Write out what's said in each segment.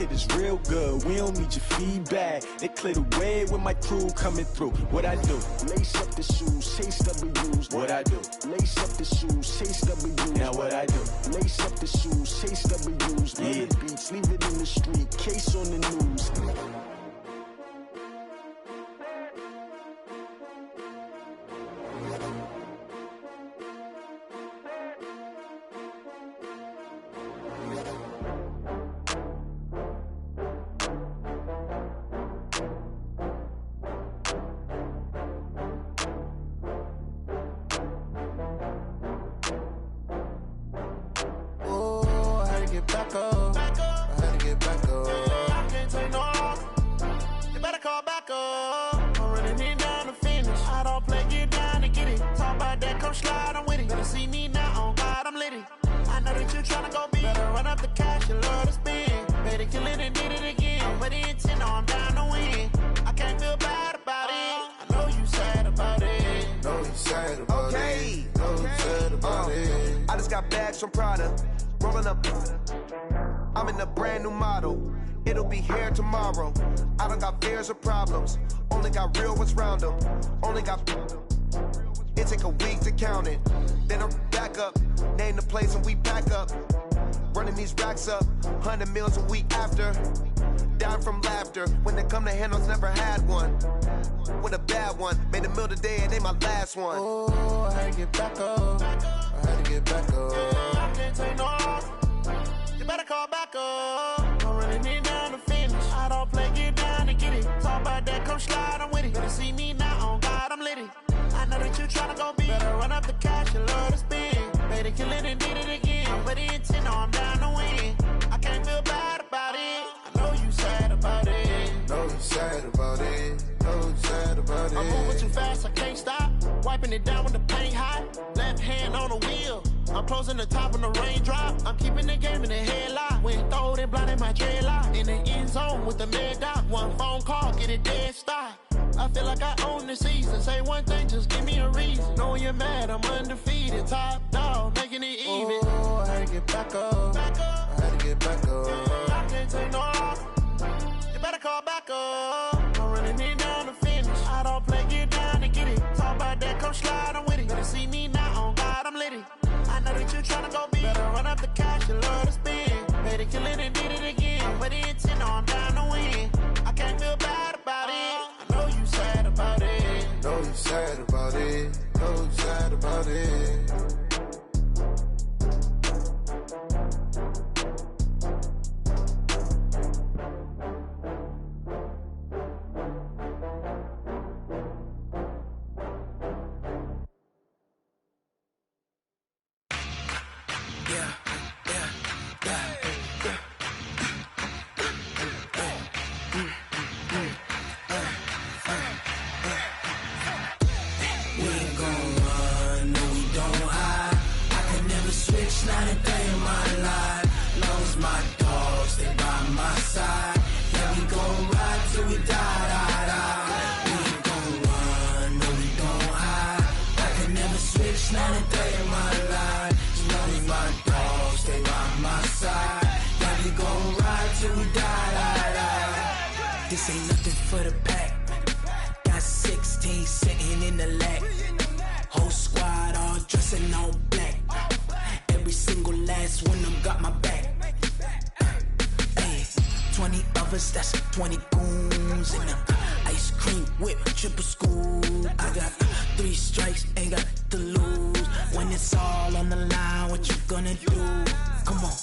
It is real good, we don't need your feedback. They clear the way with my crew coming through. What I do? Lace up the shoes, chase W's. What I do? Lace up the shoes, chase W's. Now what I do? Lace up the shoes, chase W's. Yeah. The beats, leave it in the street, case on the news. From Prada, rolling up. I'm in a brand new model. It'll be here tomorrow. I don't got fears or problems. Only got real ones round them. Only got. It take a week to count it. Then I'm back up. Name the place and we pack up. Running these racks up. 100 meals a week after. Down from laughter. When they come to handles, never had one. With a bad one. Made a meal today and they my last one. Oh, I had to get back up. I had to get back up. I can't take no off. You better call back up. I'm running it down to finish. I don't play, get down and get it. Talk about that, come slide, I'm with it. Better see me now, on God, I'm litty. I know that you tryna go big. Better run up the cash, you love to spend. Better kill it and did it again. I'm with the intent, no, I'm down to win. I can't feel bad about it. I know you sad about it. Know you sad about it. Know you sad about it. I'm moving too fast, I can't stop. Wiping it down when the paint hot. Left hand on the wheel. I'm closing the top when the raindrop. I'm keeping the game in the headlock. When throw it blind in my dreadlock. In the end zone with the mad dot. One phone call, get it dead stop. I feel like I own the season. Say one thing, just give me a reason. Knowing you're mad, I'm undefeated. Top dog, making it even. Oh, I had to get back up. I had to get back up. I can't take no off. You better call back up. I'm running it down to finish. I don't play, get down and get it. Talk about that, come slide, I'm with it. Better see me now, on God, I'm litty. I know that you tryna go big. Better run up the cash, you love to spend. Better kill it and did it again. I'm with the intent, no, I'm down to win. I can't feel bad about it. I know you sad about it. Know you sad about it. Know you sad about it. Not a day in my life. Long as my dogs, they by my side. Yeah, we gon' ride till we die. We ain't gon' run, no, we don't hide. I can never switch, not a day in my life. As long as my dogs, they by my side. Yeah, we gon' ride till we die. This ain't nothing for the pack. Got 16 sitting in the lap. Whole squad all dressing all black. Every single last one of them got my back. Hey, 20 of us, that's 20 goons in the ice cream whip, triple scoop. I got 3 strikes, ain't got to lose. When it's all on the line, what you gonna do? Come on,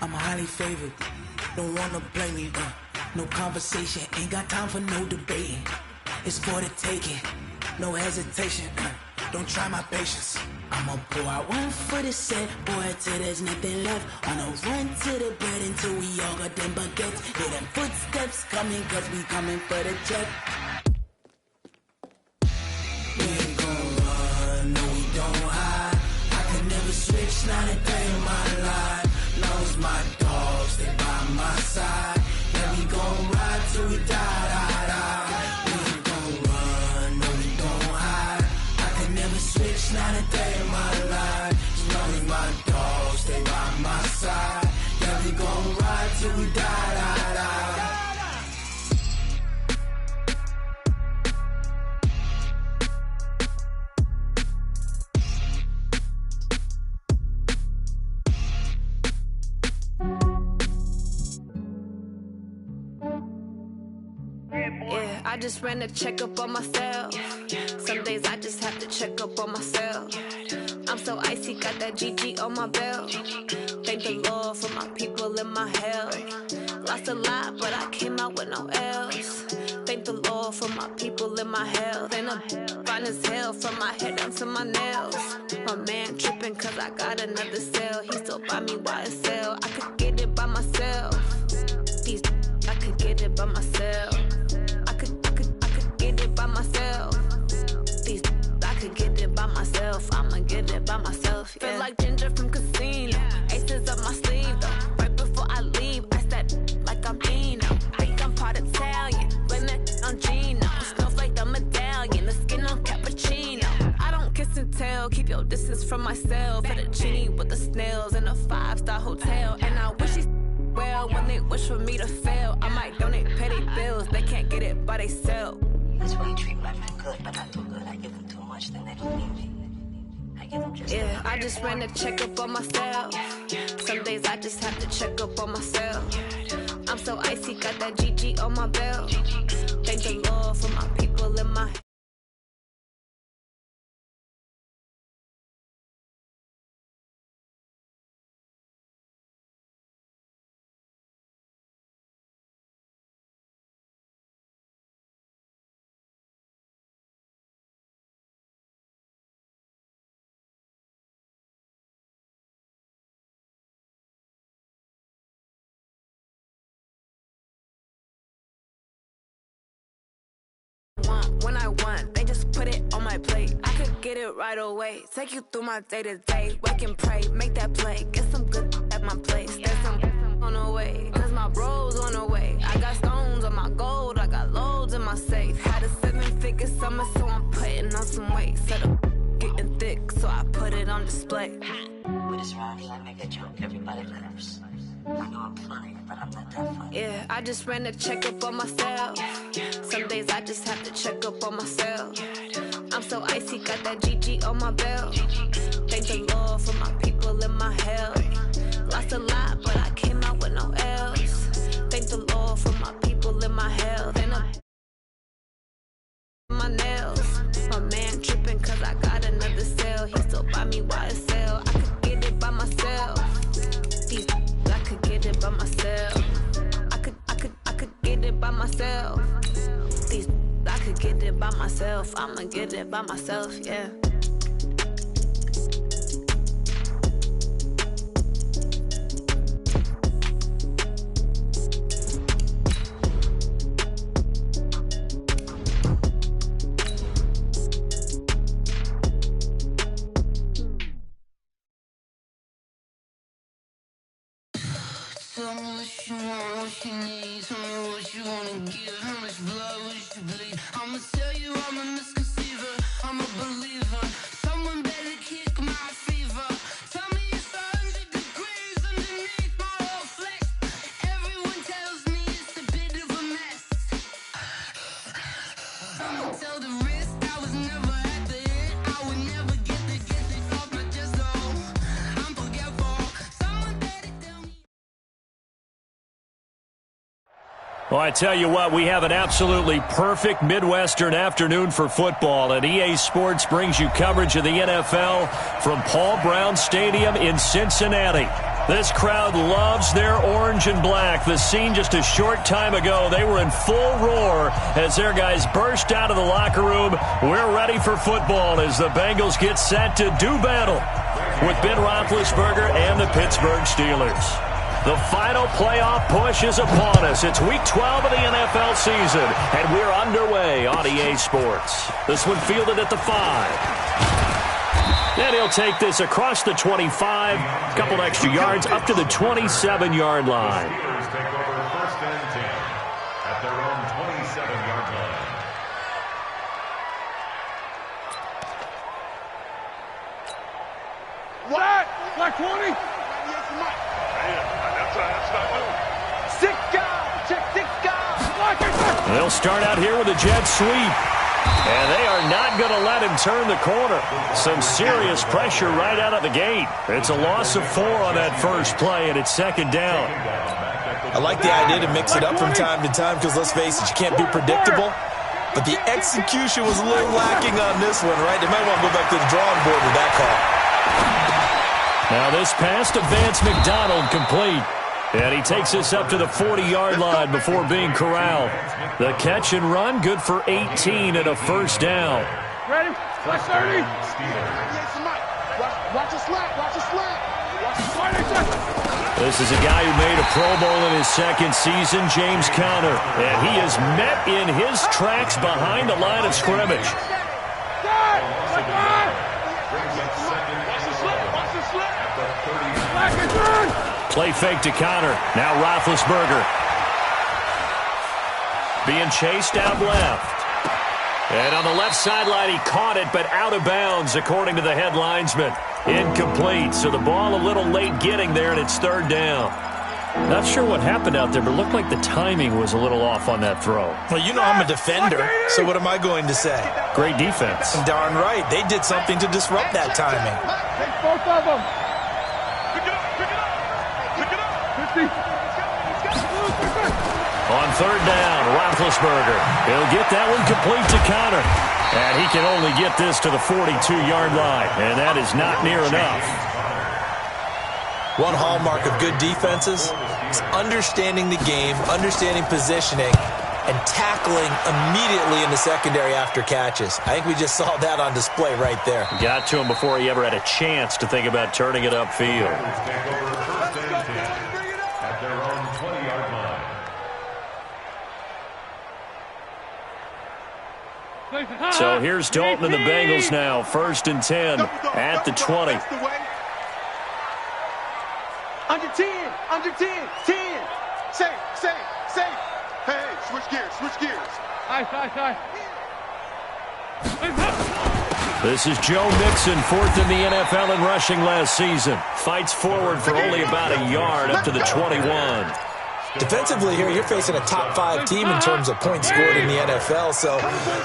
I'm highly favored. Don't wanna blame me. No conversation, ain't got time for no debating. It's for the taking, no hesitation. Don't try my patience. I'ma pour out one for the set, boy, till there's nothing left. On a run to the bread until we all got them baguettes. Hear them footsteps coming, cause we coming for the check. We ain't gon' run, no, we don't hide. I can never switch, not a day in my life. Long as my dogs, they by my side. Yeah, we gon' ride till we die. We ain't gon' run, no, we don't hide. I can never switch, not a day in my life. As long as my dogs, they by my side. Yeah, we gon' ride till we die. I just ran a checkup on myself. Some days I just have to check up on myself. I'm so icy, got that GG on my belt. Thank the Lord for my people in my health. Lost a lot, but I came out with no L's. Thank the Lord for my people in my health. And I'm fine as hell from my head down to my nails. My man tripping cause I got another cell. He still buy me YSL. I could get it by myself. I could get it by myself. I could get it by myself. I could get it by myself. I'ma get it by myself. Yeah. Feel like Ginger from Casino. Aces up my sleeve though. Right before I leave, I step like I'm Eno. Think I'm part Italian. Blame it on Gino. Snowflake the medallion. The skin on cappuccino. I don't kiss and tell. Keep your distance from myself. Fettuccine with the snails in a 5-star hotel. And I wish he's well when they wish for me to fail. I might donate petty bills. They can't get it by they sell. That's why you treat my men good, but not too good. I give them too much, then they don't need me. I give them just yeah, I just ran a checkup on myself. Some days I just have to check up on myself. I'm so icy, got that GG on my belt. Thank the Lord for my people in my when I want, they just put it on my plate. I could get it right away. Take you through my day to day. Wake and pray, make that play. Get some good at my place. There's some on the way, cause my bros on the way. I got stones on my gold, I got loads in my safe. Had a 7-figure summer, so I'm putting on some weight. Set up getting thick, so I put it on display. with this round here, I make a joke, everybody laughs. I know I'm funny, but I'm not that funny. Yeah, I just ran a checkup on myself. Some days I just have to check up on myself. I'm so icy, got that GG on my belt. Thank the Lord for my people in my health. Lost a lot, but I came out with no L's. Thank the Lord for my people in my health. And my nails. My man tripping cause I got another cell. He still buy me YSL. I could get it by myself. I could get it by myself. I could get it by myself. I could get it by myself. I'ma get it by myself, yeah. Tell me what you want, what you need. Tell me what you wanna give. How much blood would you bleed? I'ma tell you I'm a misconceiver. I'm a believer. Someone better kick my fever. Tell me it's 100 degrees underneath my whole flesh. Everyone tells me it's a bit of a mess. Someone tell the risk I was never at the end. I would never get it off my chest though. I'm forgetful. Someone better tell me. Well, I tell you what, we have an absolutely perfect Midwestern afternoon for football, and EA Sports brings you coverage of the NFL from Paul Brown Stadium in Cincinnati. This crowd loves their orange and black. The scene just a short time ago, they were in full roar as their guys burst out of the locker room. We're ready for football as the Bengals get set to do battle with Ben Roethlisberger and the Pittsburgh Steelers. The final playoff push is upon us. It's week 12 of the NFL season, and we're underway on EA Sports. This one fielded at the 5. And he'll take this across the 25, a couple extra yards, up to the 27-yard line. Steelers take over 1st and 10 at their own 27-yard line. What? Like 20? They'll start out here with a jet sweep. And they are not going to let him turn the corner. Some serious pressure right out of the gate. It's a loss of 4 on that first play, and it's 2nd down. I like the idea to mix it up from time to time because, let's face it, you can't be predictable. but the execution was a little lacking on this one, right? They might want to go back to the drawing board with that call. Now this pass to Vance McDonald complete. And he takes us up to the 40-yard line before being corralled. The catch and run, good for 18 and a first down. Ready? Watch 30. Watch a slap. Watch a slap. This is a guy who made a Pro Bowl in his second season, James Conner. And he is met in his tracks behind the line of scrimmage. Play fake to Conner. Now Roethlisberger. Being chased out left. And on the left sideline, he caught it, but out of bounds, according to the head linesman. Incomplete. So the ball a little late getting there, and it's third down. Not sure what happened out there, but it looked like the timing was a little off on that throw. Well, you know I'm a defender, so what am I going to say? Great defense. Darn right. They did something to disrupt that timing. Take both of them. On third down, Roethlisberger. He'll get that one complete to Conner. And he can only get this to the 42-yard line. And that is not near enough. One hallmark of good defenses is understanding the game, understanding positioning, and tackling immediately in the secondary after catches. I think we just saw that on display right there. Got to him before he ever had a chance to think about turning it upfield. At their own 20-yard line. So here's Dalton and the Bengals now. 1st and 10 at the 20. Under 10, under 10, 10. Say. Hey, switch gears. Aye. This is Joe Mixon, 4th in the NFL in rushing last season. Fights forward for only about a yard up to the 21. Defensively here, you're facing a top 5 team in terms of points scored in the NFL. So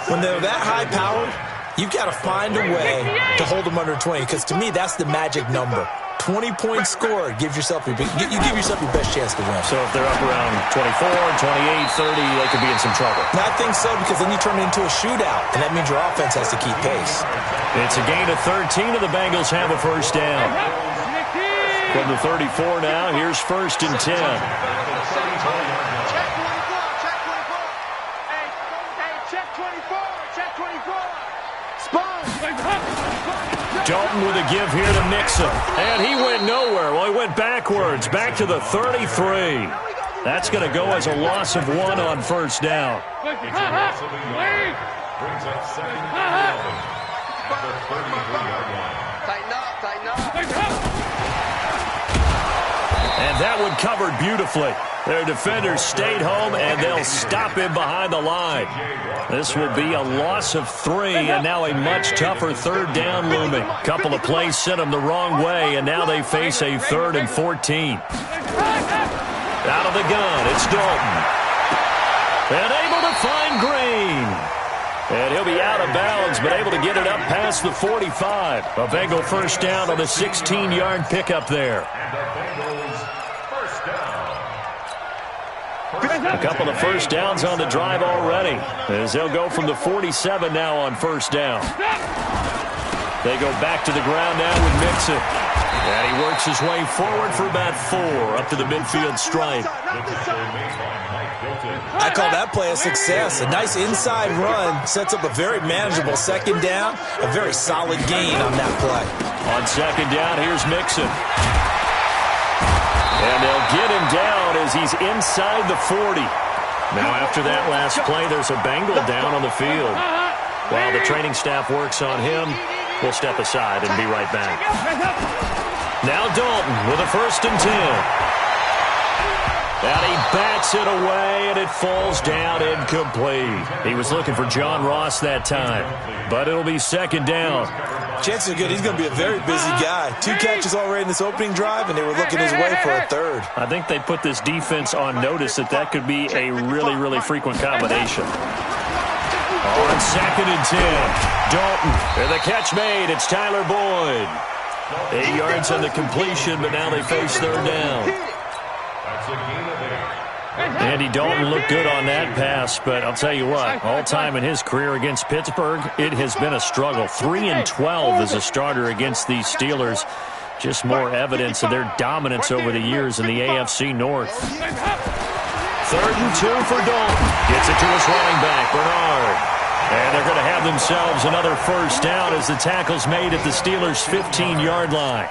when they're that high-powered, you've got to find a way to hold them under 20. Because to me, that's the magic number. 20 points scored, you give yourself your best chance to win. So if they're up around 24, 28, 30, they could be in some trouble. And I think so, because then you turn it into a shootout, and that means your offense has to keep pace. It's a gain of 13, and the Bengals have a first down. From the 34 now, here's 1st and 10. Dalton with a give here to Mixon. And he went nowhere. Well, he went backwards. Back to the 33. That's going to go as a loss of 1 on first down. Brings up 2nd and 11. At the 33-yard line. Tighten up. And that one covered beautifully. Their defenders stayed home, and they'll stop him behind the line. This will be a loss of 3, and now a much tougher third down looming. Couple of plays sent them the wrong way, and now they face a 3rd and 14. Out of the gun, it's Dalton. And able to find Green. And he'll be out of bounds, but able to get it up past the 45. A Bengal first down on the 16-yard pickup there. A couple of first downs on the drive already, as they'll go from the 47 now on first down. They go back to the ground now with Mixon. And he works his way forward for about 4 up to the midfield stripe. I call that play a success. A nice inside run sets up a very manageable second down. A very solid gain on that play. On second down, here's Mixon. And they'll get him down as he's inside the 40. Now after that last play, there's a Bengal down on the field. While the training staff works on him, we'll step aside and be right back. Now Dalton with a 1st and 10. And he bats it away, and it falls down incomplete. He was looking for John Ross that time, but it'll be second down. Chances are good he's going to be a very busy guy. 2 catches already in this opening drive, and they were looking his way for a 3rd. I think they put this defense on notice that could be a really, really frequent combination. On 2nd and 10, Dalton. And the catch made. It's Tyler Boyd. 8 yards on the completion, but now they face third down. That's a gain of 8. Andy Dalton looked good on that pass, but I'll tell you what, all time in his career against Pittsburgh, it has been a struggle. 3-12 as a starter against these Steelers. Just more evidence of their dominance over the years in the AFC North. 3rd and 2 for Dalton. Gets it to his running back, Bernard. And they're going to have themselves another first down as the tackle's made at the Steelers' 15-yard line.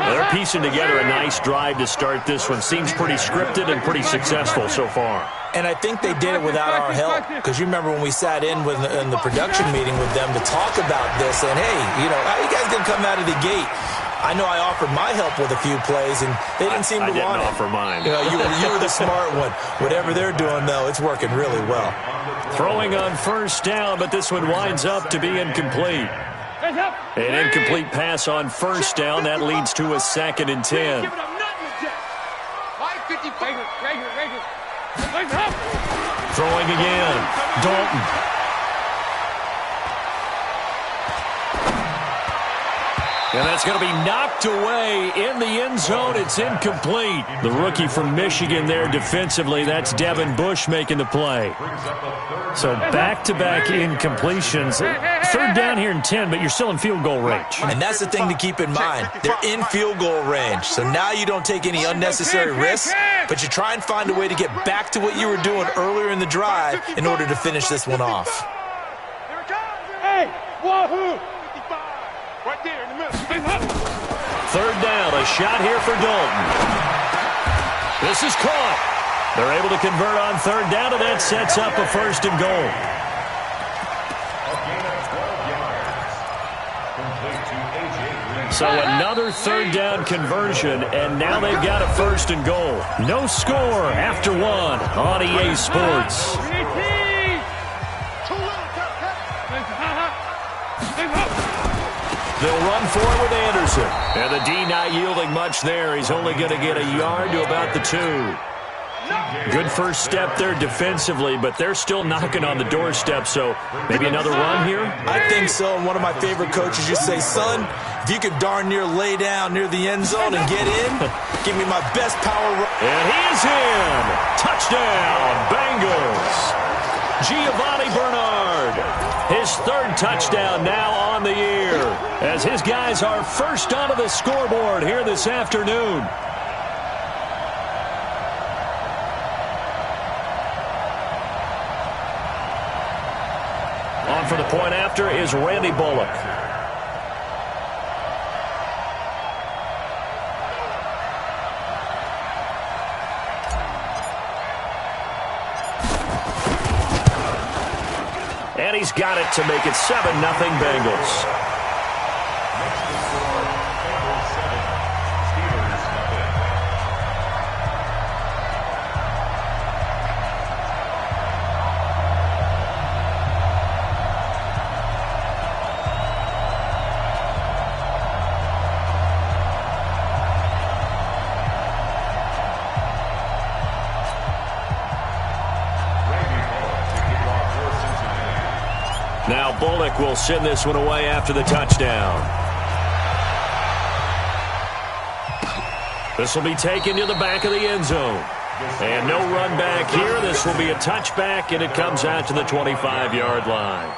They're piecing together a nice drive to start this one. Seems pretty scripted and pretty successful so far. And I think they did it without our help, because you remember when we sat in the production meeting with them to talk about this, and hey, how you guys going to come out of the gate? I know I offered my help with a few plays, and they didn't seem to want it. I didn't offer mine. You were the smart one. Whatever they're doing, though, it's working really well. Throwing on first down, but this one winds up to be incomplete. An incomplete pass on first down. That leads to a 2nd and 10. Throwing again. Dalton. And that's going to be knocked away in the end zone. It's incomplete. The rookie from Michigan there defensively. That's Devin Bush making the play. So back-to-back incompletions. 3rd down here and 10, but you're still in field goal range. And that's the thing to keep in mind. They're in field goal range. So now you don't take any unnecessary risks, but you try and find a way to get back to what you were doing earlier in the drive in order to finish this one off. Hey, wahoo! Right there in the middle. 3rd down, a shot here for Dalton. This is caught. They're able to convert on 3rd down, and that sets up a 1st and goal. So another 3rd down conversion, and now they've got a 1st and goal. No score after 1 on EA Sports. They'll run for it with Anderson. And the D not yielding much there. He's only going to get a yard to about the 2. Good first step there defensively, but they're still knocking on the doorstep, so maybe another run here? I think so, and one of my favorite coaches used to say, son, if you could darn near lay down near the end zone and get in, give me my best power run. And he is in. Touchdown, Bengals. Giovanni Bernard, his 3rd touchdown now on the year, as his guys are first onto the scoreboard here this afternoon. On for the point after is Randy Bullock. And he's got it to make it 7-0 Bengals. Now Bullock will send this one away after the touchdown. This will be taken to the back of the end zone. And no run back here. This will be a touchback, and it comes out to the 25-yard line.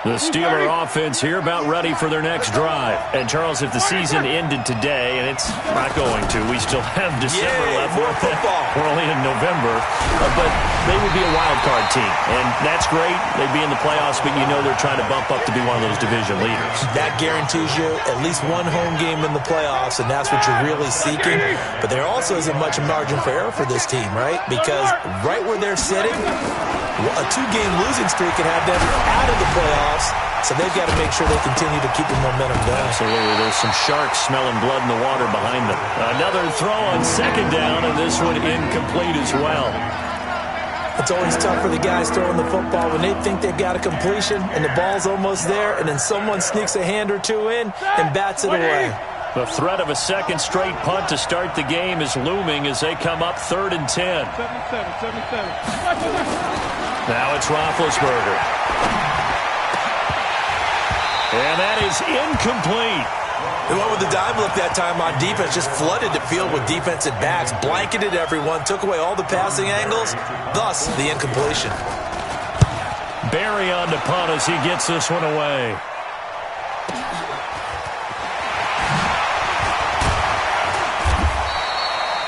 The Steeler offense here about ready for their next drive. And, Charles, if the season ended today, and it's not going to, we still have December left. More football. We're only in November. But they would be a wild card team. And that's great. They'd be in the playoffs, but you know they're trying to bump up to be one of those division leaders. That guarantees you at least one home game in the playoffs, and that's what you're really seeking. But there also isn't much margin for error for this team, right? Because right where they're sitting, a 2-game losing streak can have them out of the playoffs, so they've got to make sure they continue to keep the momentum going. Absolutely. There's some sharks smelling blood in the water behind them. Another throw on 2nd down, and this one incomplete as well. It's always tough for the guys throwing the football when they think they've got a completion and the ball's almost there, and then someone sneaks a hand or two in and bats it away. The threat of a second straight punt to start the game is looming as they come up 3rd and 10. 77. Now it's Roethlisberger. And that is incomplete. They went with the dive look that time on defense, just flooded the field with defensive backs, blanketed everyone, took away all the passing angles, thus the incompletion. Barry on to punt as he gets this one away.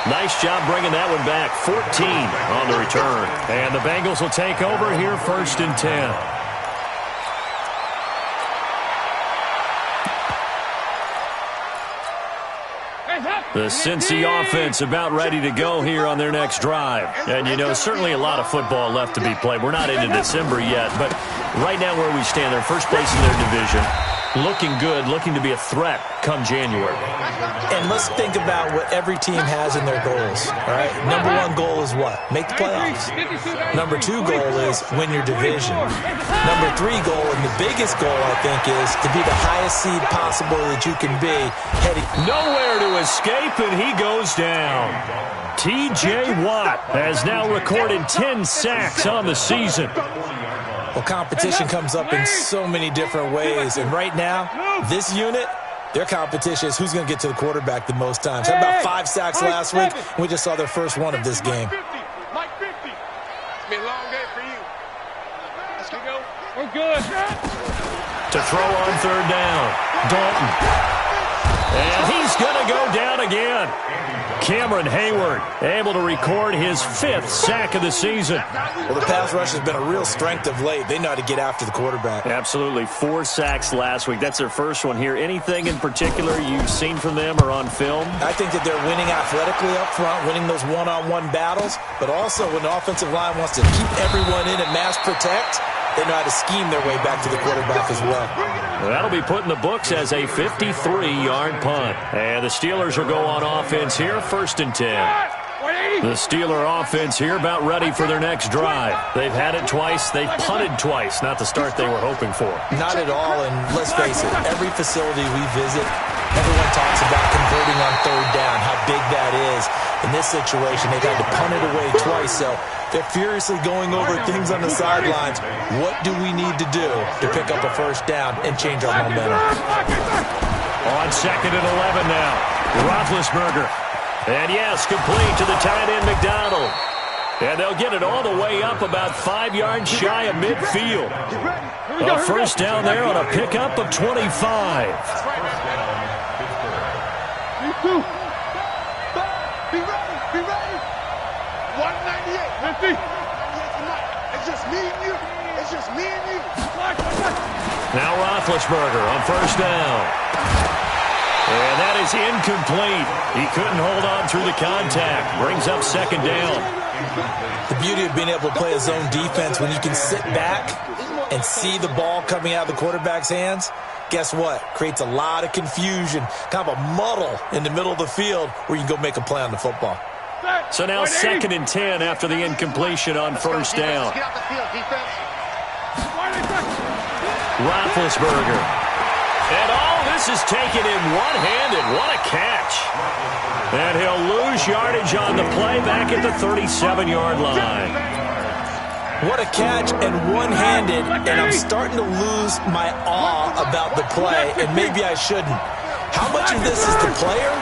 Nice job bringing that one back. 14 on the return. And the Bengals will take over here, 1st and 10. The Cincy offense about ready to go here on their next drive. And, you know, certainly a lot of football left to be played. We're not into December yet, but right now where we stand, they're first place in their division. Looking good, looking to be a threat come January. And let's think about what every team has in their goals. All right, number 1 goal is what? Make the playoffs. Number 2 goal is win your division. Number 3 goal, and the biggest goal, I think, is to be the highest seed possible that you can be. Heading nowhere to escape, and he goes down. T.J. Watt has now recorded 10 sacks on the season. Well, competition comes up in so many different ways, and right now, this unit, their competition is who's going to get to the quarterback the most times. Had about 5 sacks last week, and we just saw their first one of this game. Mike 50. It's been a long day for you. Let's go. We're good. To throw on 3rd down, Dalton. And he's going to go down again. Cameron Hayward able to record his 5th sack of the season. Well, the pass rush has been a real strength of late. They know how to get after the quarterback. Absolutely. 4 sacks last week. That's their first one here. Anything in particular you've seen from them or on film? I think that they're winning athletically up front, winning those one-on-one battles, but also when the offensive line wants to keep everyone in and mass protect, they know how to scheme their way back to the quarterback as well. That'll be put in the books as a 53-yard punt. And the Steelers will go on offense here, 1st and 10. The Steeler offense here about ready for their next drive. They've had it twice. They've punted twice. Not the start they were hoping for. Not at all, and let's face it, every facility we visit, everyone talks about converting on 3rd down, how big that is. In this situation, they've had to punt it away twice, so they're furiously going over things on the sidelines. What do we need to do to pick up a 1st down and change our momentum? On 2nd and 11 now, Roethlisberger. And yes, complete to the tight end McDonald. And they'll get it all the way up about 5 yards shy of midfield. A 1st down there on a pickup of 25. Be ready. 198. 50. It's just me and you. Now Roethlisberger on 1st down. And that is incomplete. He couldn't hold on through the contact. Brings up 2nd down. The beauty of being able to play a zone defense when you can sit back and see the ball coming out of the quarterback's hands, guess what? Creates a lot of confusion, kind of a muddle in the middle of the field where you can go make a play on the football. So now 2nd and 10 after the incompletion on 1st down. Roethlisberger. And all this is taken in one-handed. What a catch. And he'll lose yardage on the play back at the 37-yard line. What a catch and one-handed, and I'm starting to lose my awe about the play, and maybe I shouldn't. How much of this is the player?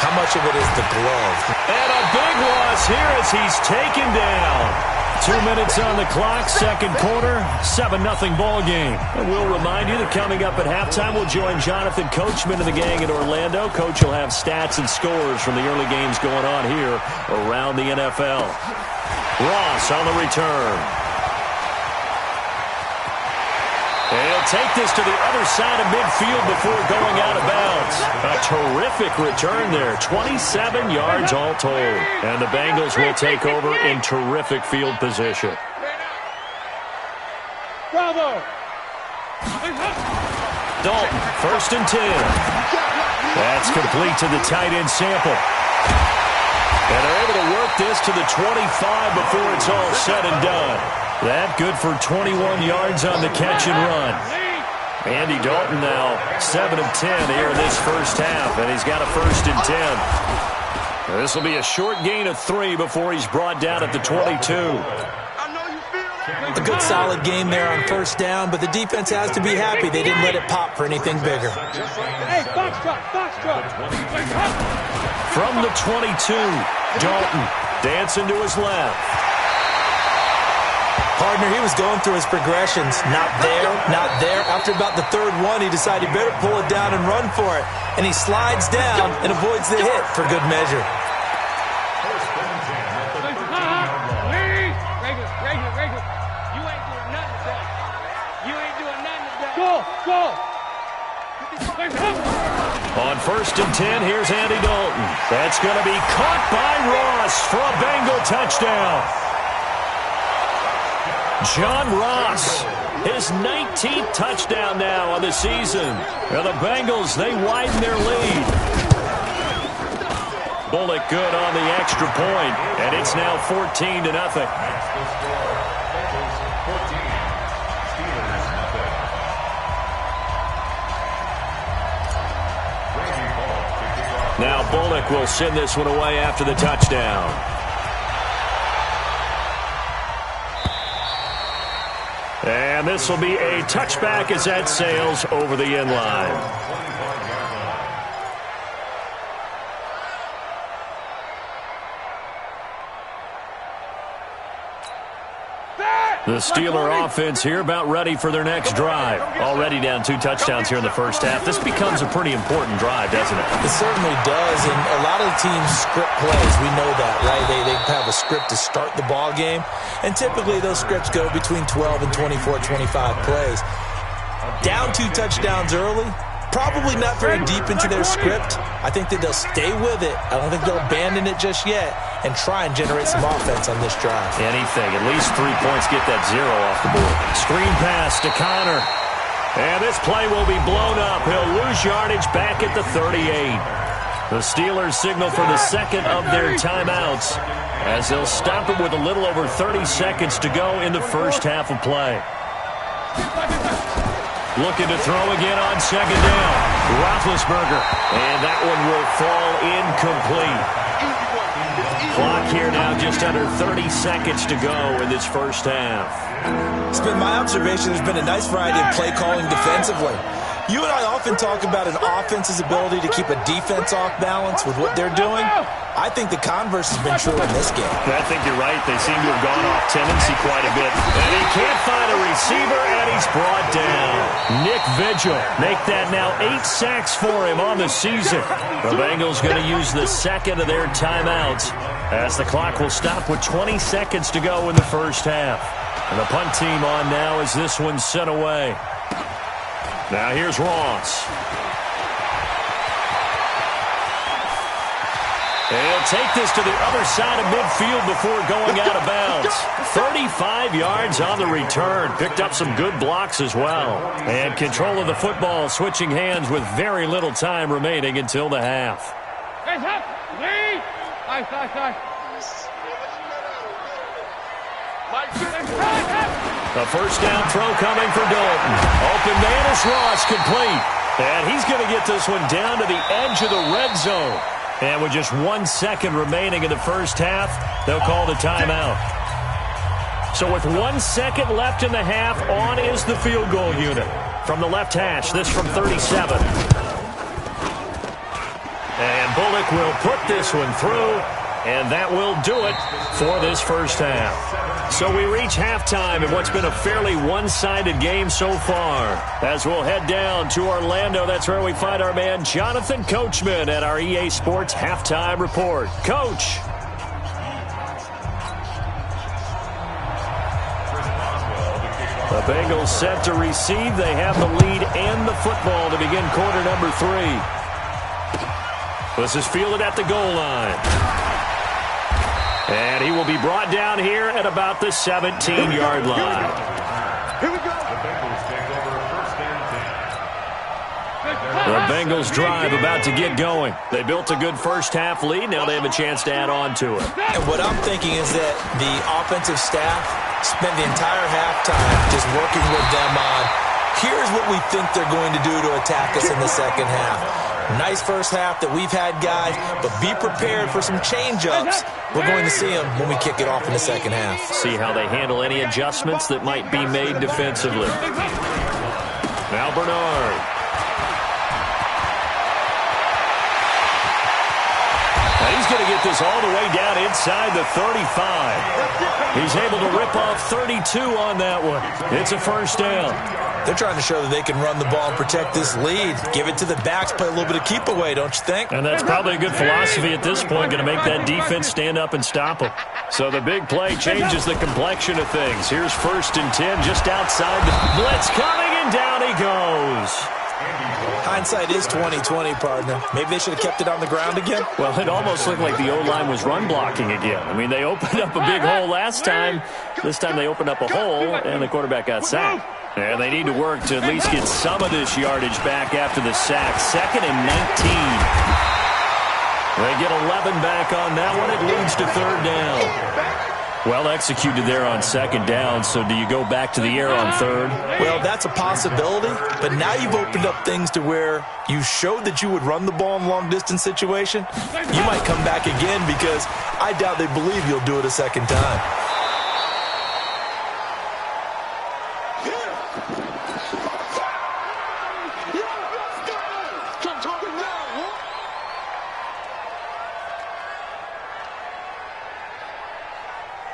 How much of it is the glove? And a big loss here as he's taken down. 2 minutes on the clock, 2nd quarter, 7-0 ball game. And we'll remind you that coming up at halftime, we'll join Jonathan Coachman and the gang in Orlando. Coach will have stats and scores from the early games going on here around the NFL. Ross on the return. And he'll take this to the other side of midfield before going out of bounds. A terrific return there. 27 yards all told. And the Bengals will take over in terrific field position. Bravo. Dalton, 1st and 10. That's complete to the tight end Sample. And they're able to work this to the 25 before it's all said and done. That good for 21 yards on the catch and run. Andy Dalton now 7 of 10 here in this first half, and he's got a 1st and 10. This will be a short gain of 3 before he's brought down at the 22. I know you feel that. A good solid game there on first down, but the defense has to be happy they didn't let it pop for anything bigger. Hey, box truck. From the 22, Dalton dancing to his left. Partner, he was going through his progressions. Not there, not there. After about the third one, he decided he better pull it down and run for it. And he slides down and avoids the hit for good measure. Go! On 1st and 10, here's Andy Dalton. That's going to be caught by Ross for a Bengal touchdown. John Ross, his 19th touchdown now on the season. And the Bengals, they widen their lead. Bullock good on the extra point, and it's now 14-0. Now Bullock will send this one away after the touchdown. And this will be a touchback as that sails over the end line. The Steeler offense here about ready for their next drive. Already down 2 touchdowns here in the first half. This becomes a pretty important drive, doesn't it? It certainly does, and a lot of the teams script plays. We know that, right? They have a script to start the ball game, and typically those scripts go between 12 and 24, 25 plays. Down 2 touchdowns early, probably not very deep into their script. I think that they'll stay with it. I don't think they'll abandon it just yet and try and generate some offense on this drive. Anything. At least 3 points, get that 0 off the board. Screen pass to Connor. And this play will be blown up. He'll lose yardage back at the 38. The Steelers signal for the second of their timeouts as they'll stop it with a little over 30 seconds to go in the first half of play. Looking to throw again on second down. Roethlisberger. And that one will fall incomplete. Clock here now just under 30 seconds to go in this first half. It's been my observation there's been a nice variety of play calling defensively. You and I often talk about an offense's ability to keep a defense off balance with what they're doing. I think the converse has been true in this game. I think you're right. They seem to have gone off tendency quite a bit. And he can't find a receiver, and he's brought down. Nick Vigil make that now 8 sacks for him on the season. The Bengals going to use the second of their timeouts as the clock will stop with 20 seconds to go in the first half. And the punt team on now as this one's sent away. Now here's Ross. He'll take this to the other side of midfield before going out of bounds. 35 yards on the return. Picked up some good blocks as well. And control of the football switching hands with very little time remaining until the half. A first down throw coming for Dalton. Open man is Ross, complete. And he's going to get this one down to the edge of the red zone. And with just 1 second remaining in the first half, they'll call the timeout. So with 1 second left in the half, on is the field goal unit. From the left hash, this from 37. And Bullock will put this one through, and that will do it for this first half. So we reach halftime in what's been a fairly one-sided game so far. As we'll head down to Orlando, that's where we find our man Jonathan Coachman at our EA Sports Halftime Report. Coach. The Bengals set to receive. They have the lead and the football to begin quarter number 3. This is fielded at the goal line. And he will be brought down here at about the 17-yard line. Here we go. The Bengals drive about to get going. They built a good first half lead. Now they have a chance to add on to it. And what I'm thinking is that the offensive staff spent the entire halftime just working with them on, here's what we think they're going to do to attack us in the second half. Nice first half that we've had, guys, but be prepared for some change-ups. We're going to see them when we kick it off in the second half. See how they handle any adjustments that might be made defensively. Now Bernard. And he's going to get this all the way down inside the 35. He's able to rip off 32 on that one. It's a first down. They're trying to show that they can run the ball and protect this lead. Give it to the backs, play a little bit of keep away, don't you think? And that's probably a good philosophy at this point, going to make that defense stand up and stop them. So the big play changes the complexion of things. Here's 1st and 10 just outside. The blitz coming, and down he goes. Hindsight is 20/20, partner. Maybe they should have kept it on the ground again. Well, it almost looked like the O-line was run blocking again. I mean, they opened up a big hole last time. This time they opened up a hole, and the quarterback got sacked. And they need to work to at least get some of this yardage back after the sack. 2nd and 19. They get 11 back on that one. It leads to 3rd down. Well executed there on 2nd down, so do you go back to the air on 3rd? Well, that's a possibility, but now you've opened up things to where you showed that you would run the ball in long-distance situation. You might come back again because I doubt they believe you'll do it a second time.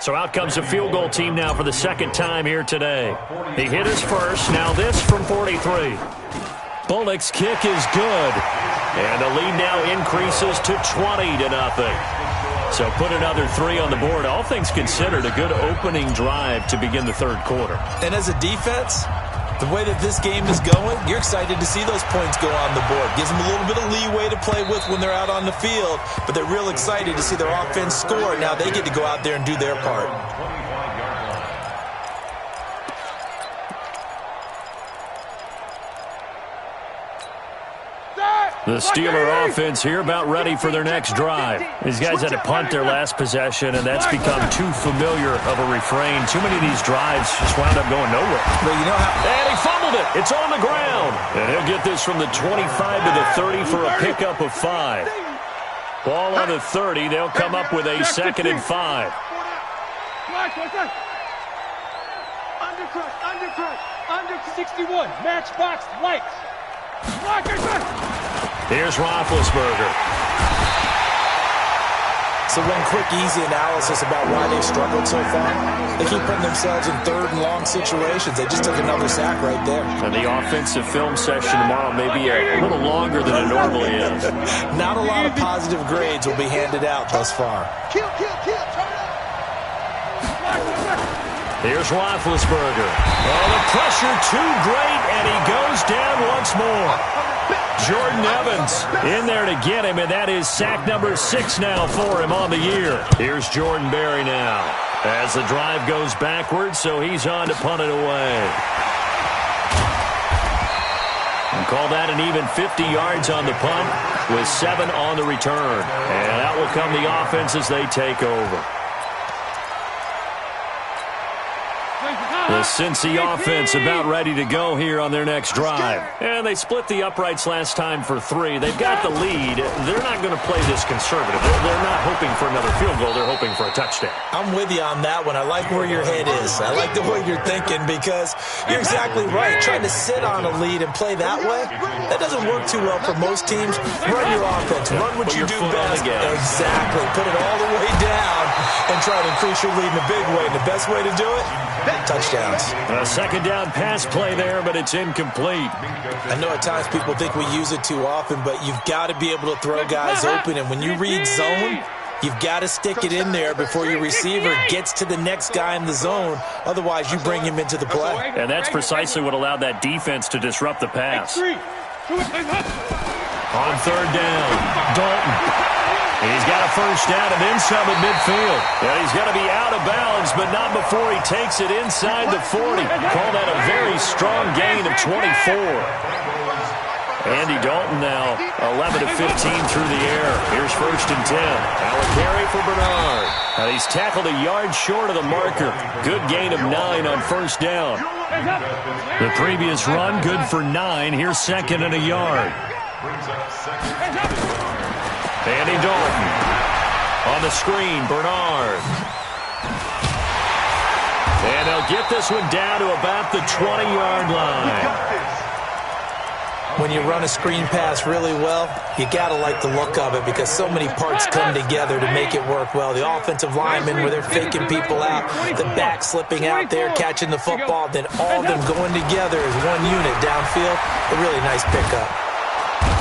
So out comes a field goal team now for the 2nd time here today. He hit his first. Now this from 43. Bullock's kick is good. And the lead now increases to 20-0. So put another 3 on the board. All things considered, a good opening drive to begin the 3rd quarter. And as a defense, the way that this game is going, you're excited to see those points go on the board. Gives them a little bit of leeway to play with when they're out on the field, but they're real excited to see their offense score. Now they get to go out there and do their part. The Steeler offense here about ready for their next drive. These guys had to punt their last possession, and that's become too familiar of a refrain. Too many of these drives just wound up going nowhere. But you know how... And he fumbled it. It's on the ground. And he'll get this from the 25 to the 30 for a pickup of 5. Ball on the 30. They'll come up with a 2nd and 5. Under 61. Matchbox lights. Here's Roethlisberger. So one quick, easy analysis about why they've struggled so far. They keep putting themselves in 3rd and long situations. They just took another sack right there. And the offensive film session tomorrow may be a little longer than it normally is. Not a lot of positive grades will be handed out thus far. Here's Roethlisberger. Oh, the pressure too great, and he goes down once more. Jordan Evans in there to get him, and that is sack number 6 now for him on the year. Here's Jordan Berry now as the drive goes backwards, so he's on to punt it away. And call that an even 50 yards on the punt with 7 on the return. And out will come the offense as they take over. The Cincy offense about ready to go here on their next drive. And they split the uprights last time for 3. They've got the lead. They're not going to play this conservative. They're not hoping for another field goal. They're hoping for a touchdown. I'm with you on that one. I like where your head is. I like the way you're thinking because you're exactly right. Trying to sit on a lead and play that way, that doesn't work too well for most teams. Run your offense. Run what you do best. Exactly. Put it all the way down and try to increase your lead in a big way. And the best way to do it, touchdowns. A 2nd down pass play there, but it's incomplete. I know at times people think we use it too often, but you've got to be able to throw guys open. And when you read zone, you've got to stick it in there before your receiver gets to the next guy in the zone. Otherwise, you bring him into the play. And that's precisely what allowed that defense to disrupt the pass. On 3rd down, Dalton. He's got a first down and then some at midfield. And he's going to be out of bounds, but not before he takes it inside the 40. Call that a very strong gain of 24. Andy Dalton now 11 of 15 through the air. Here's 1st and 10. Now a carry for Bernard. And he's tackled a yard short of the marker. Good gain of 9 on 1st down. The previous run, good for 9. Here's 2nd and a yard. Brings up second and long. Andy Dalton. On the screen, Bernard. And they'll get this one down to about the 20-yard line. When you run a screen pass really well, you got to like the look of it because so many parts come together to make it work well. The offensive linemen, where they're faking people out, the back slipping out there, catching the football, then all of them going together as one unit downfield. A really nice pickup.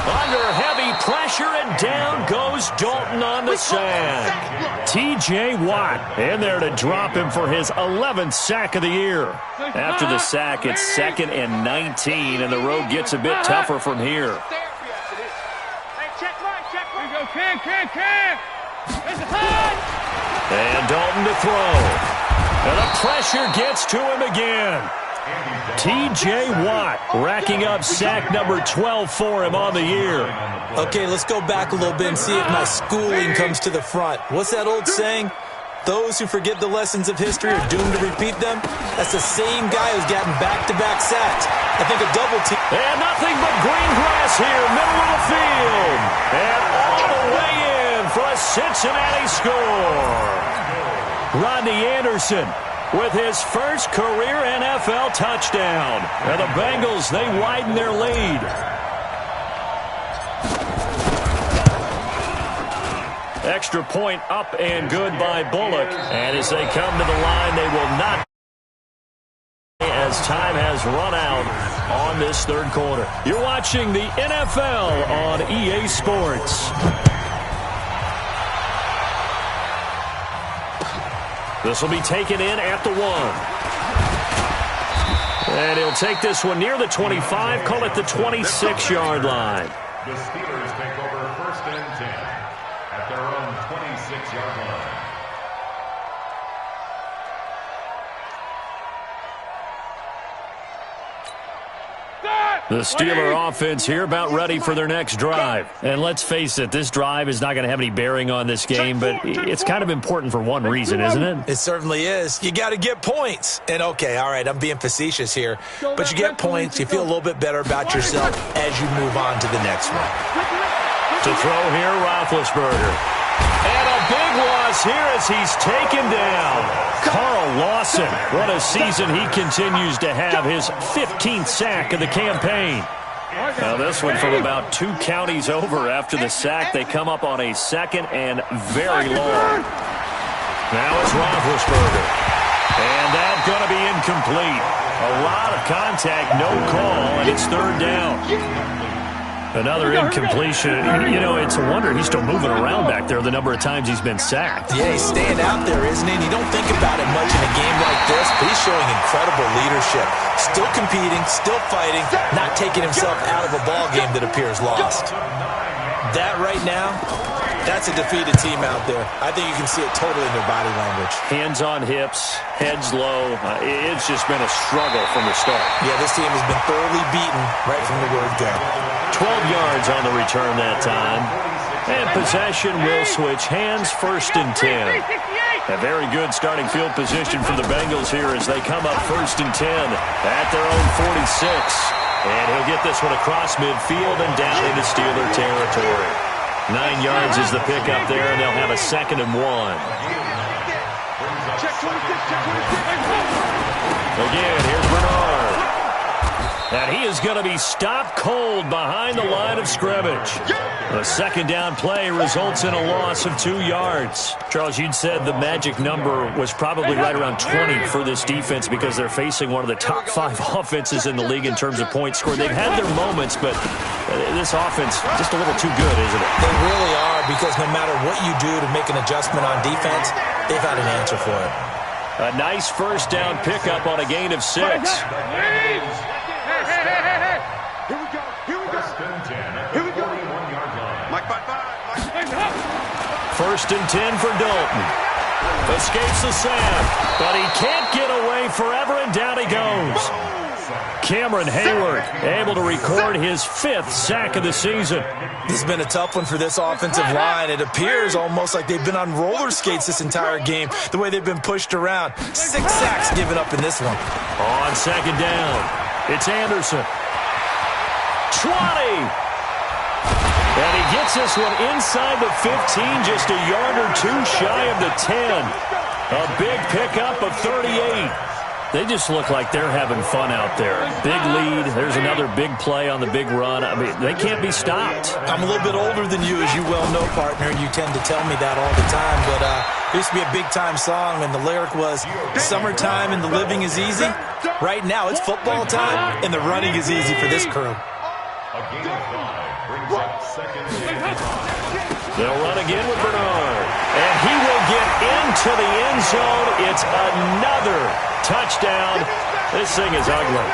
Under heavy pressure, and down goes Dalton on the sack. T.J. Watt in there to drop him for his 11th sack of the year. After the sack, it's 2nd and 19, and the road gets a bit tougher from here. And Dalton to throw. And the pressure gets to him again. T.J. Watt racking up sack number 12 for him on the year. Okay, let's go back a little bit and see if my schooling comes to the front. What's that old saying? Those who forget the lessons of history are doomed to repeat them. That's the same guy who's gotten back-to-back sacks. I think a double team. And nothing but green grass here, middle of the field. And all the way in for a Cincinnati score. Rodney Anderson with his first career NFL touchdown. And the Bengals, they widen their lead. Extra point up and good by Bullock. And as they come to the line, they will not, as time has run out on this third quarter. You're watching the NFL on EA Sports. This will be taken in at the 1. And he'll take this one near the 25, call it the 26-yard line. The Steelers take over 1st and 10 at their own 26-yard line. The Steeler offense here about ready for their next drive. And let's face it, this drive is not going to have any bearing on this game, but it's kind of important for one reason, isn't it? It certainly is. You got to get points. And okay, all right, I'm being facetious here, but you get points, you feel a little bit better about yourself as you move on to the next one. To throw here, Roethlisberger. And a big loss here as he's taken down. Carl Lawson, what a season he continues to have, his 15th sack of the campaign. Now this one from about 2 counties over after the sack. They come up on a 2nd and very long. Now it's Roethlisberger. And that's going to be incomplete. A lot of contact, no call, and it's 3rd down. Another incompletion. You know, it's a wonder he's still moving around back there the number of times he's been sacked. Yeah, he's staying out there, isn't he? And you don't think about it much in a game like this, but he's showing incredible leadership. Still competing, still fighting, not taking himself out of a ball game that appears lost. That right now, that's a defeated team out there. I think you can see it totally in their body language. Hands on hips, heads low. It's just been a struggle from the start. Yeah, this team has been thoroughly beaten right from the word go. 12 yards on the return that time. And possession will switch hands, 1st and 10. A very good starting field position for the Bengals here as they come up 1st and 10 at their own 46. And he'll get this one across midfield and down into Steeler territory. 9 yards is the pickup there, and they'll have a 2nd and 1. Again, here's Bernard. And he is going to be stopped cold behind the line of scrimmage. The 2nd down play results in a loss of 2 yards. Charles, you'd said the magic number was probably right around 20 for this defense because they're facing one of the top 5 offenses in the league in terms of points scored. They've had their moments, but this offense just a little too good, isn't it? They really are, because no matter what you do to make an adjustment on defense, they've had an answer for it. A nice 1st down pickup on a gain of 6. Here we go. 1st and 10 at the 41-yard line. Mike, bye. 1st and 10 for Dalton. Escapes the sack, but he can't get away forever, and down he goes. Cameron Hayward able to record his 5th sack of the season. This has been a tough one for this offensive line. It appears almost like they've been on roller skates this entire game, the way they've been pushed around. 6 sacks given up in this one. On 2nd down, it's Anderson. 20. And he gets this one inside the 15, just a yard or two shy of the 10. A big pickup of 38. They just look like they're having fun out there. Big lead. There's another big play on the big run. I mean, they can't be stopped. I'm a little bit older than you, as you well know, partner. You tend to tell me that all the time. But it used to be a big-time song, and the lyric was, summertime and the living is easy. Right now, it's football time, and the running is easy for this crew. A gain of 5 brings up second and 5. They'll run again with Bernard. And he will get into the end zone. It's another touchdown. This thing is ugly.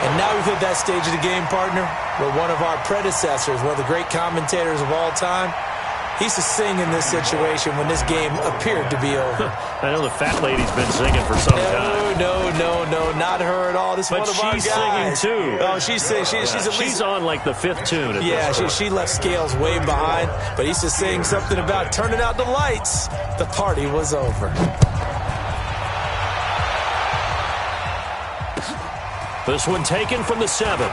And now we've hit that stage of the game, partner, where one of our predecessors, one of the great commentators of all time, he used to sing in this situation when this game appeared to be over. I know the fat lady's been singing for some time. No, not her at all. This is one of our guys. But she's singing too. Oh, she's at least... She's on like the 5th tune at yeah, this she left Scales way behind, but he used to sing something about turning out the lights. The party was over. This one taken from the 7.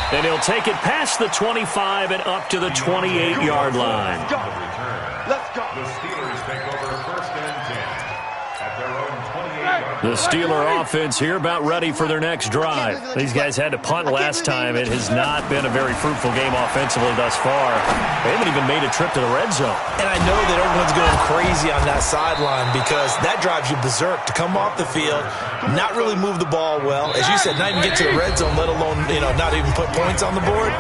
And he'll take it past the 25 and up to the 28-yard line. Let's go. The Steelers take over 1st and 10 at their own 28-yard line. The Steeler offense here about ready for their next drive. These guys had to punt last time. It has not been a very fruitful game offensively thus far. They haven't even made a trip to the red zone. And I know that everyone's going crazy on that sideline because that drives you berserk to come off the field, not really move the ball well. As you said, not even get to the red zone, let alone, not even put points on the board.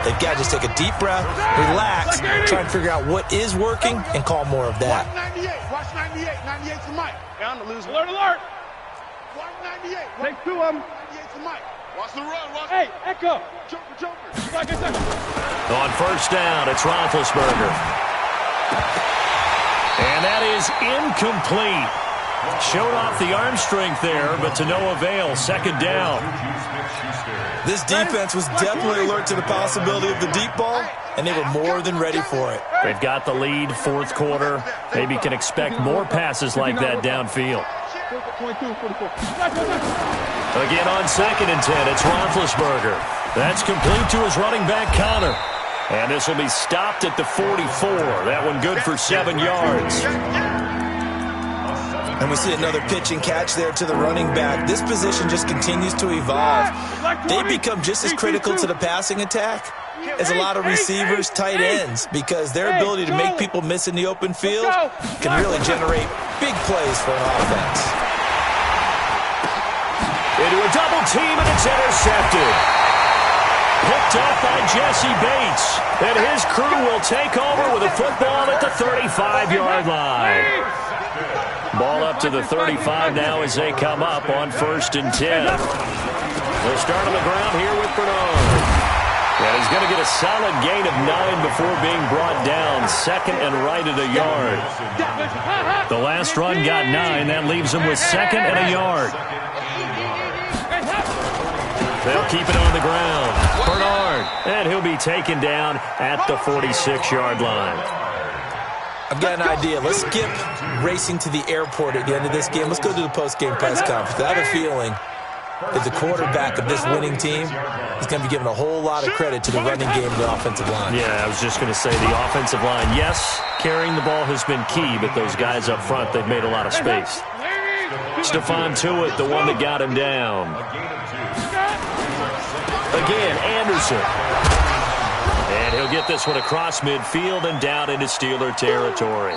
They've got to just take a deep breath, relax, try and figure out what is working, and call more of that. Watch 98. 98 to Mike. Down to lose. Alert. Watch 98. Take 2 of them. 98 to Mike. Watch the run. Watch. Hey, Echo. Joker. On 1st down, it's Roethlisberger. And that is incomplete. Showed off the arm strength there, but to no avail. 2nd down. This defense was definitely alert to the possibility of the deep ball, and they were more than ready for it. They've got the lead, 4th quarter. Maybe can expect more passes like that downfield. Again on 2nd and 10, it's Roethlisberger. That's complete to his running back, Connor. And this will be stopped at the 44. That one good for 7 yards. And we see another pitch and catch there to the running back. This position just continues to evolve. They become just as critical to the passing attack as a lot of receivers, tight ends, because their ability to make people miss in the open field can really generate big plays for an offense. Into a double team, and it's intercepted. Picked up by Jesse Bates. And his crew will take over with a football at the 35-yard line. Ball up to the 35 now as they come up on 1st and 10. They'll start on the ground here with Bernard. And he's going to get a solid gain of 9 before being brought down. 2nd and right at a yard. The last run got 9. That leaves him with 2nd and a yard. They'll keep it on the ground. Bernard. And he'll be taken down at the 46-yard line. I've got an idea. Let's skip racing to the airport at the end of this game. Let's go to the post-game press conference. I have a feeling that the quarterback of this winning team is going to be giving a whole lot of credit to the running game of the offensive line. Yeah, I was just going to say the offensive line, yes, carrying the ball has been key, but those guys up front, they've made a lot of space. Stephon Tuitt, the one that got him down. Again, Anderson. And he'll get this one across midfield and down into Steeler territory.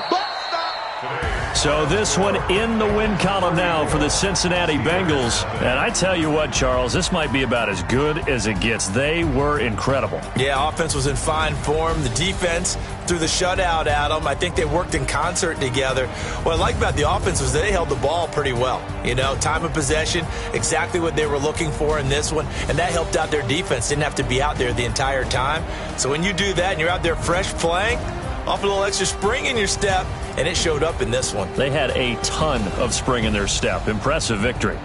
So this one in the win column now for the Cincinnati Bengals. And I tell you what, Charles, this might be about as good as it gets. They were incredible. Yeah, offense was in fine form. The defense threw the shutout at them. I think they worked in concert together. What I like about the offense was they held the ball pretty well. Time of possession, exactly what they were looking for in this one. And that helped out their defense. Didn't have to be out there the entire time. So when you do that and you're out there fresh playing, off a little extra spring in your step, and it showed up in this one. They had a ton of spring in their step. Impressive victory.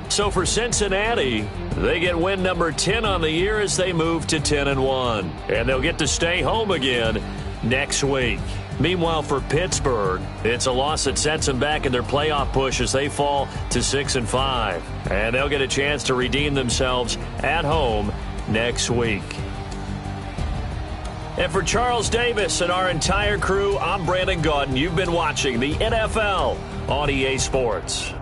So for Cincinnati, they get win number 10 on the year as they move to 10-1. And they'll get to stay home again next week. Meanwhile, for Pittsburgh, it's a loss that sets them back in their playoff push as they fall to 6-5. And they'll get a chance to redeem themselves at home next week. And for Charles Davis and our entire crew, I'm Brandon Gaudin. You've been watching the NFL on EA Sports.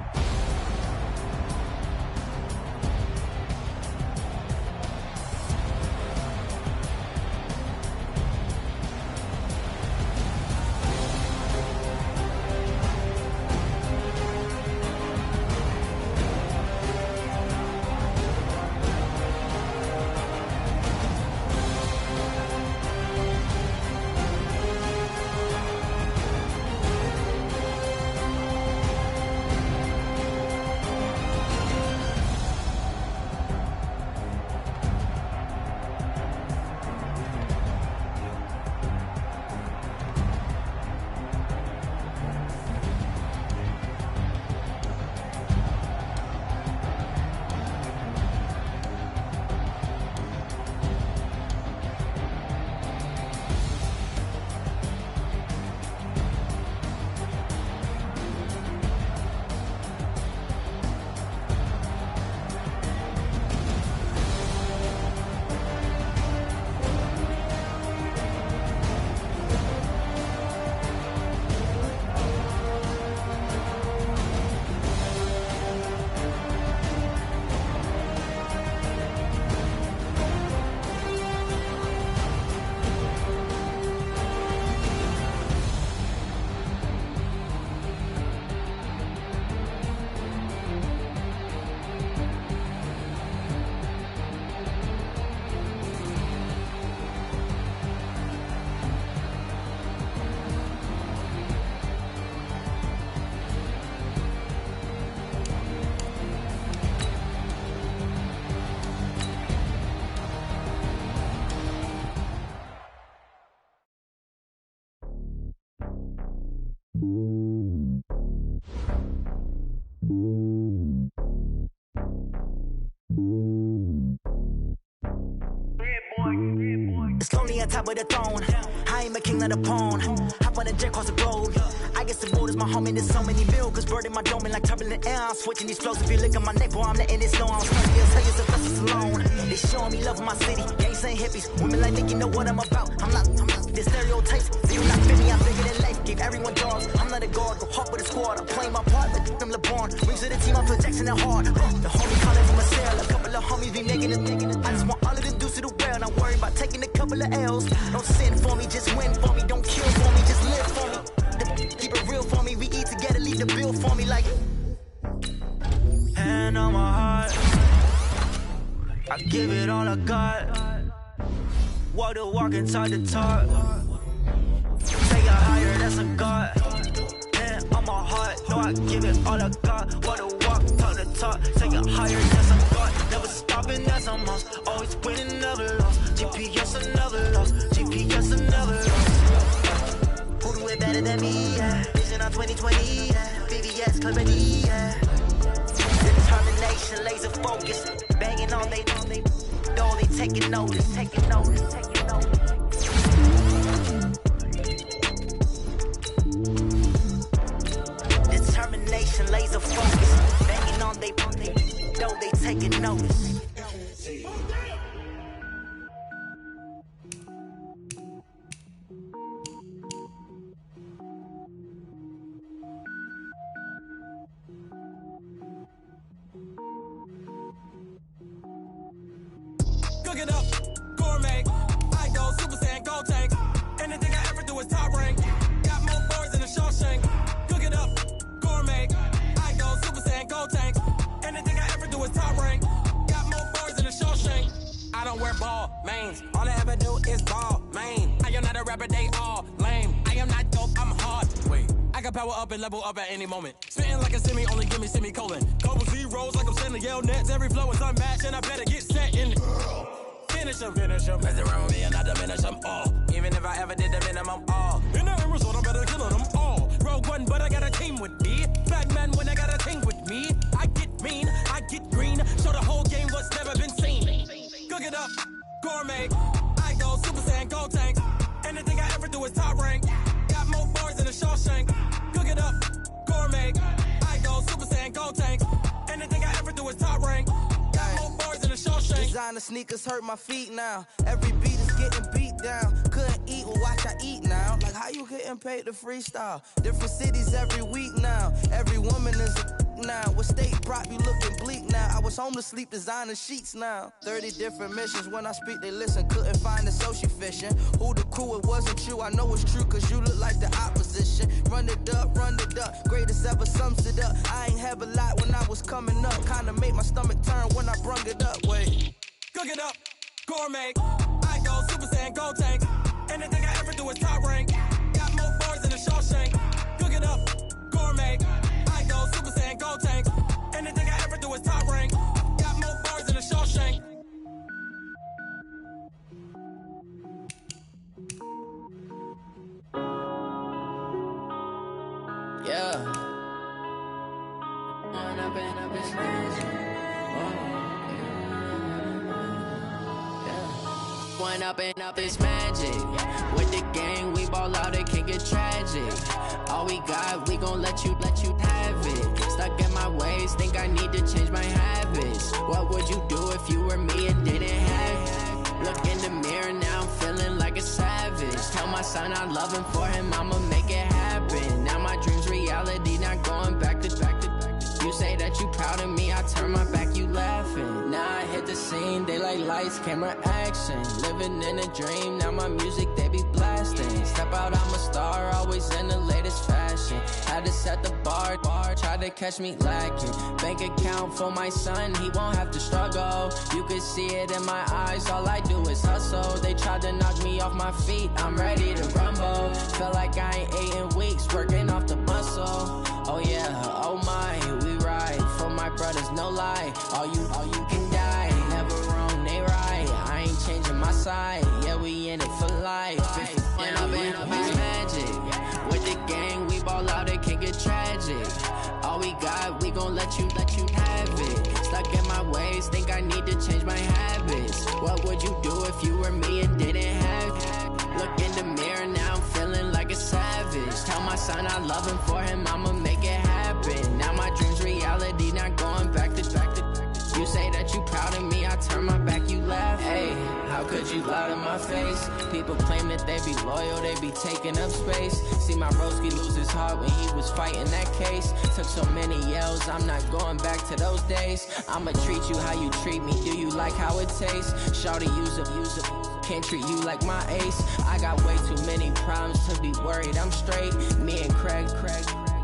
It's lonely on top of the throne. I ain't a king of the pawn. Hop on a jet across the globe. I guess the road is my home and there's so many miracles burning my dome like turbulent air. I'm switching these flows. If you look at my neck, boy, I'm letting it slow. I'm stuck here, tell you the vessels alone. They showing me love in my city. Gangs ain't hippies. Women like think you know what I'm about. I'm not the stereotypes. You not fit me, I'm bigger than life. Give everyone dogs. I'm not a guard, go hard with a squad. I'm playing my part, but I'm LeBron. Rings to the team, I'm projecting it hard. The homie calling from a cell. A couple of homies be making it. I just want all of them dudes to the well. Not worry about taking a couple of L's. Don't sin for me, just win for me. Don't kill for me, just live for me. Keep it real for me. We eat together, leave the bill for me like. Hand on my heart, I give it all I got. Walk the walk and talk the talk. Take it higher, that's a God. Hand on my heart, no, I give it all I got. Walk the walk, talk the talk. Take it higher, that's a God. Never stopping, that's a must. Always winning, never lost. GPS, I never lost. GPS, I never lost. Who do it better than me? Yeah. Vision on 2020. Yeah. VVS, clarity. Yeah. Determination, laser focus. Banging on they know they taking notice. Taking notice. Taking notice. Determination, laser focus. Banging on they know they taking notice. Cook it up, gourmet. I go Super Saiyan, gold tank. Anything I ever do is top rank. Got more boards than a Shawshank. Cook it up, gourmet. I go Super Saiyan, gold tank. Anything I ever do is top rank. Got more boards than a Shawshank. I don't wear ball mains. All I ever do is ball main. I am not a rapper, they all lame. I am not dope, I'm hard. Wait, I can power up and level up at any moment. Spitting like a semi, only give me semicolon. Couple zeros like I'm sending yell nets. Every flow is unmatched and I better get set in. Finish them. Mess around with me and I diminish them all. Even if I ever did the minimum all. In the end result, I better kill them all. Rogue One, but I got a team with me. Batman when I got a team with me. I get mean, I get green. Show the whole game what's never been seen. Cook it up, gourmet. I go Super Saiyan, gold tank. Anything I ever do is top rank. Got more bars than a Shawshank. Cook it up, gourmet. I go Super Saiyan, gold tank. Anything I ever do is top rank. Got more bars than a Shawshank. Designer sneakers hurt my feet now. Every beat is getting beat down. Couldn't eat, well watch I eat now. Like how you getting paid to freestyle? Different cities every week now. Every woman is a now. With state prop, you looking bleak now. I was home to sleep designing sheets now. 30 different missions. When I speak, they listen. Couldn't find the social fishing. Who the crew, it wasn't you. I know it's true, cause you look like the opposition. Run it up, greatest ever sums it up. I ain't have a lot when I was coming up. Kinda made my stomach turn when I brung it up. Wait. Cook it up, gourmet. I go Super Saiyan, go tank. Anything I ever do is top rank. Got more bars than a Shawshank. Cook it up, gourmet. I go Super Saiyan, go tank. Anything I ever do is top rank. Got more bars than a Shawshank. Yeah. One up and up is magic. With the gang, we ball out, it can get tragic. All we got, we gon' let you have it. Stuck in my ways, think I need to change my habits. What would you do if you were me and didn't have it? Look in the mirror, now I'm feeling like a savage. Tell my son I love him, for him I'ma make it happen. Now my dream's reality, not going back to. You say that you proud of me, I turn my back, you laughing. Now I hit the scene, they like lights, camera, action. Living in a dream, now my music, they be blasting. Step out, I'm a star, always in the latest fashion. Had to set the bar, try to catch me lacking. Bank account for my son, he won't have to struggle. You can see it in my eyes, all I do is hustle. They tried to knock me off my feet, I'm ready to rumble. Feel like I ain't ate in weeks, working off the muscle. Oh yeah, oh my, we ride for my brothers, no lie. All you can die, never wrong, they right. I ain't changing my side, yeah, we in it for life. When up is magic. With the gang, we ball out, it can get tragic. All we got, we gon' let you have it. Stuck in my ways, think I need to change my habits. What would you do if you were me and didn't have it? Look in the mirror, now I'm feeling like a savage. Tell my son I love him, for him I'ma make it happen. Now my dream's reality, not going back to. You say that you proud of me, I turn my back, you laugh. Hey, how could you lie to my face? People claim that they be loyal, they be taking up space. See my broski lose his heart when he was fighting that case. Took so many yells, I'm not going back to those days. I'ma treat you how you treat me, do you like how it tastes? Shawty, use it. Can't treat you like my ace. I got way too many problems to be worried, I'm straight. Me and Craig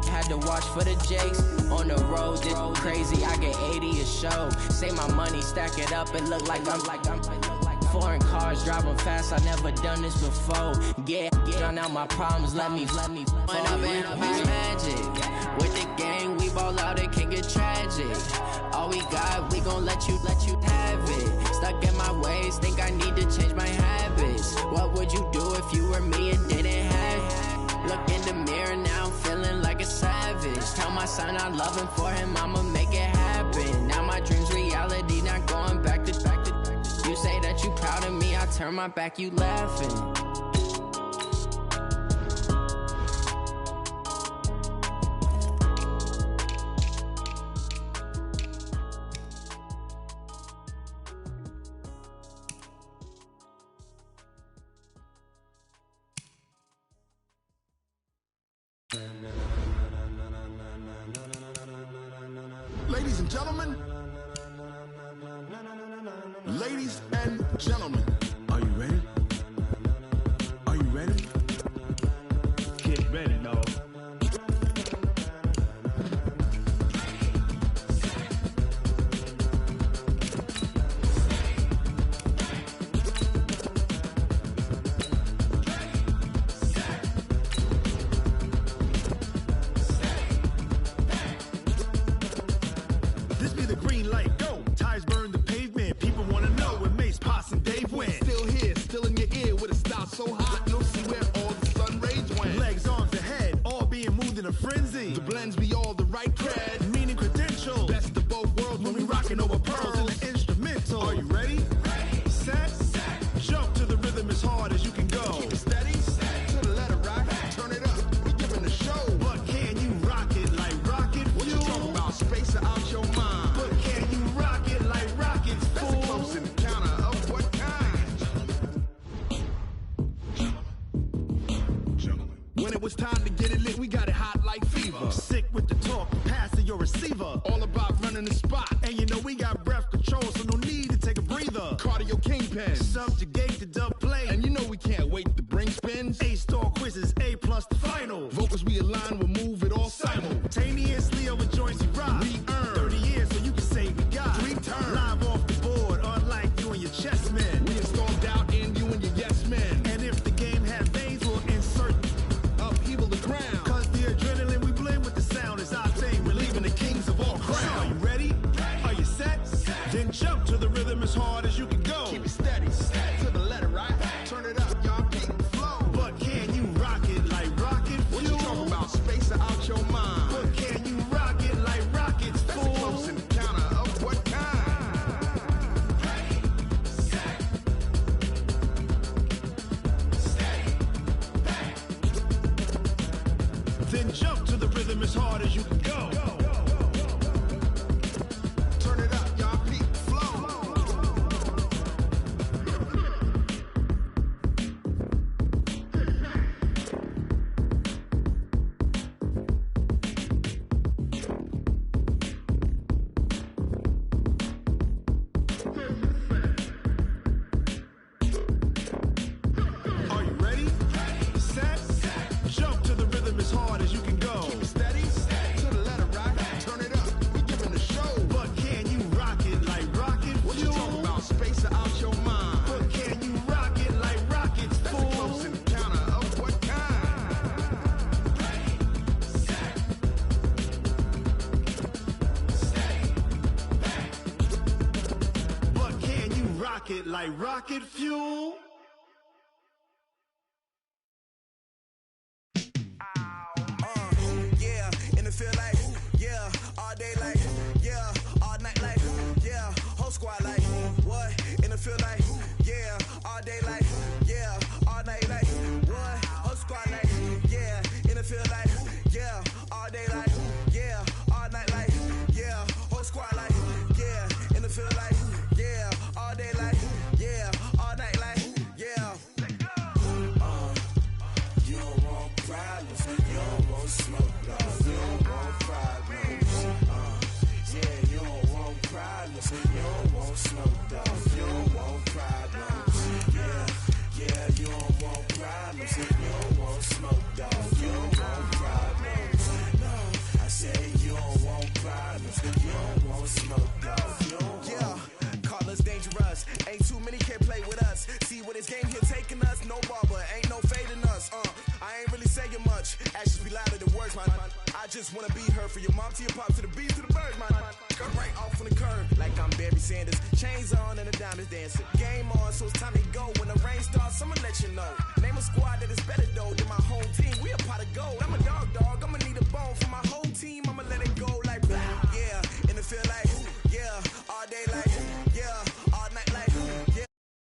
had to watch for the Jakes. On the road, it's crazy, I get 80 a show. Say my money, stack it up, it look like I'm foreign cars, driving fast, I never done this before. Get drown out my problems, let me When up is magic. With the gang, we ball out, it can get tragic. All we got, we gon' let you have it. Stuck in my ways, think I need to change my habits. What would you do if you were me and didn't have it? Look in the mirror, now I'm feeling like a savage. Tell my son I love him, for him I'ma make it happen. Now my dream's reality, not going back to. You say that you proud of me, I turn my back, you laughing. Ladies and gentlemen, are you ready? Are you ready? Get ready, no. This be the green light, go. Tires burn the pavement. People wanna know when Mace, Posse, and Dave win. it's time to get it lit. We got it hot like fever. Sick with the talk, passing your receiver. All about running the spot. And you know we got breath control, so no need to take a breather. Cardio kingpin. Subjugate the dub play. And you know we can't wait to bring spins. A-star quizzes, A+ the final. Vocals we align, we'll move it all simultaneously over joints we rock. We earn 30 years, so you can say we got 3 turns. Live off the board, unlike you and your chess men. We install doubt in you and your yes men. And if the game had veins, we'll insert upheaval the crown. Cause the adrenaline we blend with the sound is our thing. We're leaving the kings of all crowns. Are you ready? Are you set? Then jump to the rhythm as hard as you can go. Keep it steady, to the letter, right? Turn it up, y'all, peak flow. But can you rock it like rocket fuel? What you talking about? Space out your mind. But can you rock it like rockets, fool? That's a close encounter of what kind? Ready, set, steady, bang. Then jump to the rhythm as hard as you can go. Turn it up, y'all, peak flow. Are you ready? Set, jump to the rhythm as hard as you can go. Keep it steady, to the letter, right? Turn it up, we giving the show. But can you rock it like rocket What you talking about? Space out your mind. But can you rock it like rockets, That's fool? a close encounter of what kind? Ready, set, steady, bang. But can you rock it like rocket fuel? Yeah, in the field like, yeah, all day like, yeah, all night like, yeah, whole squad like, what? In the field like, yeah, all day like, yeah, all night like, what? Whole squad like, yeah, in the field like, yeah, all day like, yeah, all night like, yeah, whole squad like, yeah, in the field like, yeah, all day like, yeah, all night like, yeah. You don't want problems, you don't want smoke, no. You don't want problems, yeah, you don't want problems, you don't want smoke, dog. You don't want problems, yeah, you don't want problems, you don't want smoke, dog. You don't want problems, no. I say you don't want problems, you don't want smoke, dog. You don't yeah, call us dangerous, ain't too many can play with us. See what this game here taking us, no barber, ain't no fading us. I ain't really saying much. Actions be louder than words, man. I just wanna be heard for your mom to your pop to the beat to the bird, man. Cut right off on the curb like I'm Barry Sanders. Chains on and the diamonds dancing. Game on, so it's time to